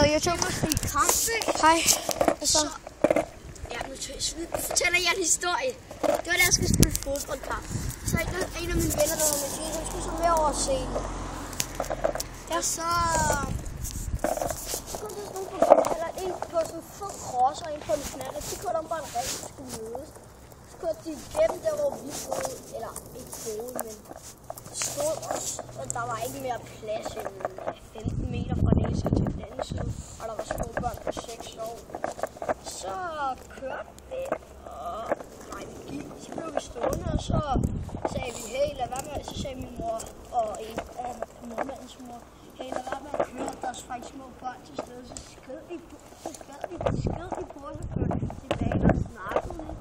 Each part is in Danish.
lavet YouTube. Hej. Så. Ja, nu fortæller jeg en historie. Det var da jeg skulle spille fodboldkamp. Så en af mine venner, der var med til, han skulle så med over at se den. Ja, så kom der sådan eller en på sådan en fed cross og en på en knald, og de kørte om bare en rigtig skulle mødes. Så kørte de igennem der, hvor vi boede, eller ikke boede, men stod os, og der var ikke mere plads end 15 meter fra den ene side til den anden side, og der var små børn på 6 år. Så kørte vi, og nej, vi gik, så blev vi stående, og så sagde vi, hey, lad være med, så sagde min mor og en af mormandens mor, hey, lad være med at køre, der er faktisk små børn til stede, så skred de på, og så kørte tilbage, og snakkede lidt.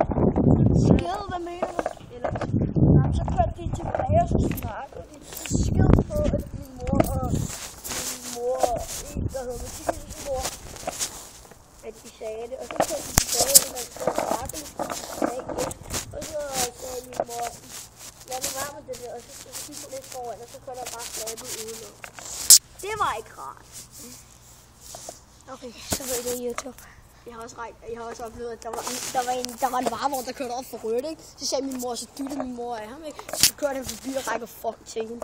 Skred, hvad mener du? Eller, så kørte de tilbage, og så snakkede de. Skred på, at min mor og en, der hedder Mathias' mor, at de sagde det, og så kørte de tilbage, og så snakkede de, og så sagde min mor, lad nu være med det der, og så gik hun lidt foran, og så kørte der bare slappet udenom. Det var ikke rart. Okay, så ved det YouTube. Jeg har også oplevet, at der var en varevogn, der kørte op for rødt, ikke? Så sagde min mor, så dyttede min mor af ham, ikke? Så kørte han forbi og rækker fuck til hende.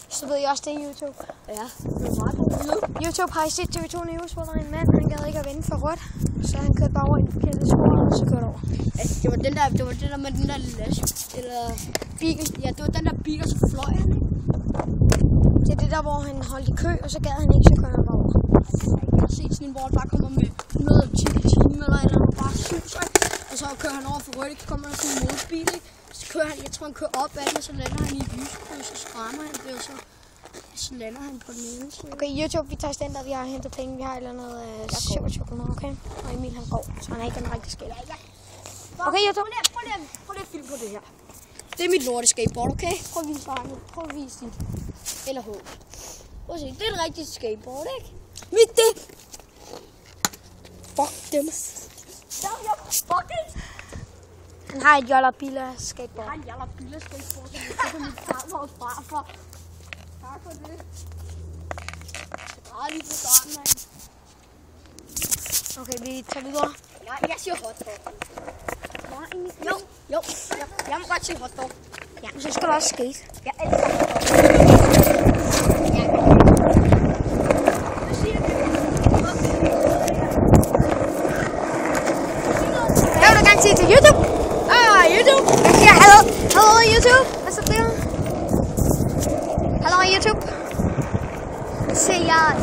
Så ved I også det i YouTube. Ja, det var meget godt. YouTube har I set TV2 News, hvor der er en mand, han gad ikke at vende for rødt. Så han kørte bare over i en forkerte spor, og så kørte over. Altså, det var den der med den der last, eller bil. Ja, det var den der bil, og så fløj han, ikke? Det er det der, hvor han holdt i kø, og så gad han ikke, så kørte han bare over. Jeg har set sådan en, hvor han bare kommer med 110 timer eller andet, og bare suser, og så kører han over for rødt, så kommer der sådan en modbil, ikke? Så kører han, jeg tror han kører op ad den, og så lander han i et lyskryds, så skræmmer han det, og så lander han på den ene side. Okay, YouTube, vi tager standard, vi har hentet penge, vi har et eller andet 27 kroner, okay? Og Emil han går, så han er ikke den rigtig skæld. Okay, YouTube. Prøv lige at filme på det her. Det er mit lorte skateboard, okay? Prøv at vise vejen. Prøv at vise dit. Eller H. Prøv at se, det er et rigtigt skateboard, ikke? Mit det! Fuck dem. Fuck it! Han har et Joller Billa skateboard. Jeg har en Joller Billa skateboard, som jeg køber min farmor fra for. Tak for det. Jeg drejer lige på starten, mand. Okay, vi tager videre. Ja, jeg siger hotdog. Jo. Jeg må godt sige hotdog. Ja, men så skal du også skate. Jeg elsker hotdog. Ja. Hvad vil du gerne sige til YouTube? YouTube. Jeg siger hallo YouTube. Hvad så bliver det? Hallo YouTube. Se jeg.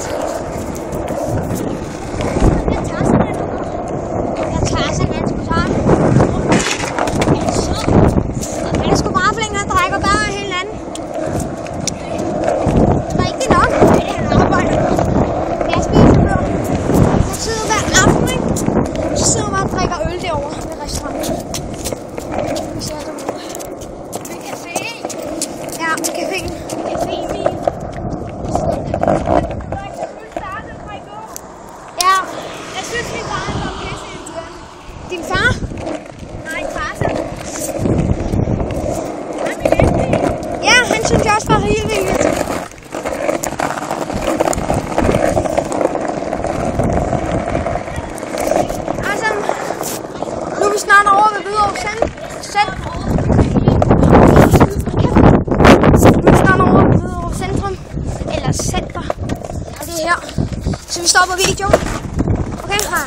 Din far? Nej, far. Ja, han synes jeg også var helt vildt. Altså, nu er vi snart over ved Hvidovre Centrum. Vi er snart over ved Hvidovre Centrum. Eller Center. Og det er her. Så vi stopper videoen. Okay, hej.